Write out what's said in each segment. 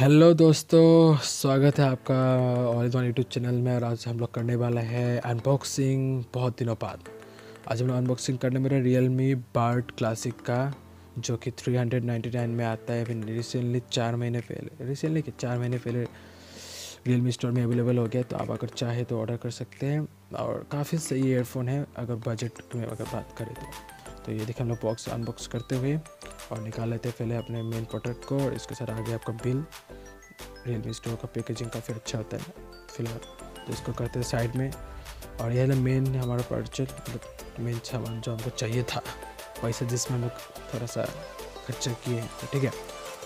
Hello दोस्तों, स्वागत है आपका all in one YouTube channel में। और आज हम लोग करने वाला है अनबॉक्सिंग बहुत दिनों बाद। आज हम लोग अनबॉक्सिंग करने मेरा रियलमी बर्ड क्लासिक का, जो कि 399 में आता है। फिर रिसेंटली 4 महीने पहले रियलमी स्टोर में अवेलेबल हो गया। तो आप अगर चाहे तो ऑर्डर कर सकते हैं। और काफ़ी सही ईयरफोन है अगर बजट में अगर बात करें तो ये देखिए हम लोग बॉक्स अनबॉक्स करते हुए और निकाल लेते हैं पहले अपने मेन प्रोडक्ट को। और इसके साथ आगे आपका बिल। रियलमी स्टोर का पैकेजिंग काफ़ी अच्छा होता है फिलहाल, तो इसको करते हैं साइड में। और यह मेन हमारा परचेज, मतलब मेन सामान जो हमको चाहिए था, पैसा जिसमें हम लोग थोड़ा सा खर्चा किए हैं। तो ठीक है,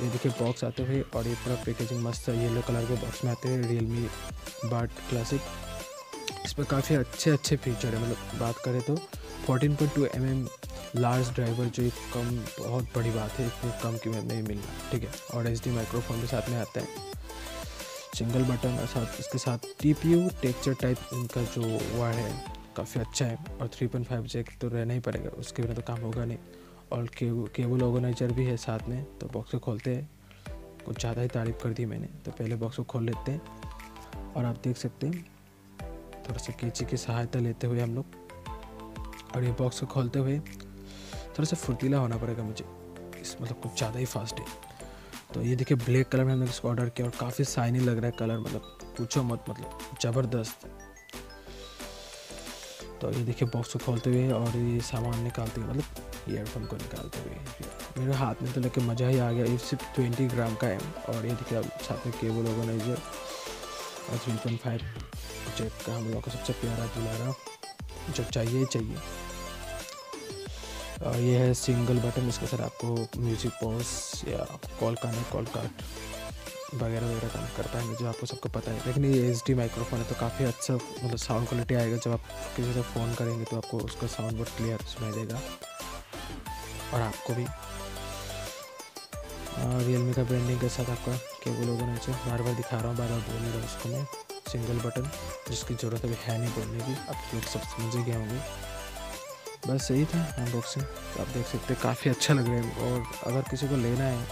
ये देखिए बॉक्स आते हुए और ये पूरा पैकेजिंग मस्त है। येलो कलर के बॉक्स में आते हैं रियलमी बर्ड क्लासिक। इसमें काफ़ी अच्छे फीचर है। मतलब बात करें तो 14.2 mm लार्ज ड्राइवर, जो एक बहुत बड़ी बात है, इतनी कम कीमत में नहीं मिल रहा। ठीक है, और HD माइक्रोफोन के साथ में आता है, सिंगल बटन और साथ इसके साथ TPU टेक्सचर टाइप इनका जो वर्ड है काफ़ी अच्छा है। और 3.5 जैक तो रहना ही पड़ेगा, उसके बिना तो काम होगा नहीं। और केबल ऑर्गेनाइजर भी है साथ में। तो बॉक्स को खोलते हैं, कुछ ज़्यादा ही तारीफ़ कर दी मैंने, तो पहले बॉक्स को खोल लेते हैं। और आप देख सकते हैं थोड़ा सा कैंची की सहायता लेते हुए हम लोग, और ये बॉक्स को खोलते हुए थोड़ा सा फुर्तीला होना पड़ेगा मुझे, इस मतलब कुछ ज़्यादा ही फास्ट है। तो ये देखिए ब्लैक कलर में हमने इसको ऑर्डर किया और काफ़ी शाइनी लग रहा है कलर, मतलब पूछो मत, मतलब ज़बरदस्त। तो ये देखिए बॉक्स को खोलते हुए और ये सामान निकालते हुए, मतलब ईयरफोन को निकालते हुए मेरे हाथ में तो लेके मज़ा ही आ गया। ये सिर्फ 20 ग्राम का है। और ये देखिए साथ में केबल ऑर्गेनाइजर और 3.5 जैक का हम लोग को सबसे प्यारा दुलारा जो चाहिए। और ये है सिंगल बटन। इसके साथ आपको म्यूज़िक पॉज या कॉल कार्ट वगैरह काम कर पाएंगे, जो आपको सबको पता है। लेकिन ये HD माइक्रोफोन है तो काफ़ी अच्छा मतलब साउंड क्वालिटी आएगा। जब आप किसी से फ़ोन करेंगे तो आपको उसका साउंड बहुत क्लियर सुनाई देगा, और आपको भी। रियलमी का ब्रांडिंग के साथ आपका केबल ऑर्गेनाइजर, बार दिखा रहा हूँ, बार बोल नहीं रहा उसको मैं। सिंगल बटन जिसकी ज़रूरत अभी है नहीं बोलने की, आप लोग सब समझ गए होंगे। बस यही था अनबॉक्सिंग। तो आप देख सकते हैं काफ़ी अच्छा लग रहा है। और अगर किसी को लेना है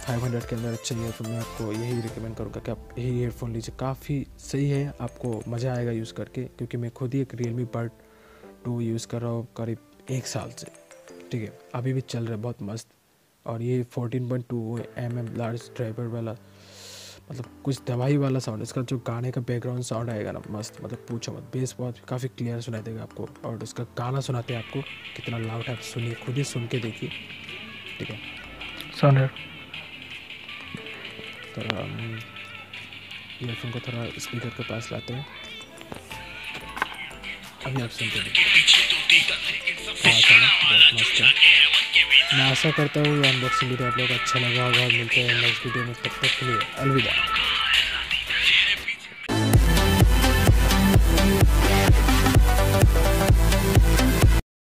500 के अंदर चाहिए तो मैं आपको यही रिकमेंड करूँगा कि आप यही ईयरफोन लीजिए। काफ़ी सही है, आपको मज़ा आएगा यूज़ करके, क्योंकि मैं खुद ही एक रियलमी बर्ड 2 यूज़ कर रहा हूँ करीब 1 साल से। ठीक है, अभी भी चल रहा है बहुत मस्त। और ये 14.2 mm लार्ज ड्राइवर वाला, मतलब कुछ दवाई वाला साउंड। इसका जो गाने का बैकग्राउंड साउंड आएगा ना, मस्त, मतलब पूछो मत। बेस बहुत काफ़ी क्लियर सुनाई देगा आपको। और इसका गाना सुनाते हैं आपको कितना लाउड है, आप सुनिए, खुद ही सुन के देखिए। ठीक है, साउंड तो हम ईयरफोन को थोड़ा स्पीकर के पास लाते हैं। अभी आप सुनते हैं, बहुत मस्त है। मैं आशा करता हूँ ये अनबॉक्सिंग वीडियो आप लोग अच्छा लगा होगा। और मिलते हैं नेक्स्ट वीडियो में, तब तक के लिए अलविदा।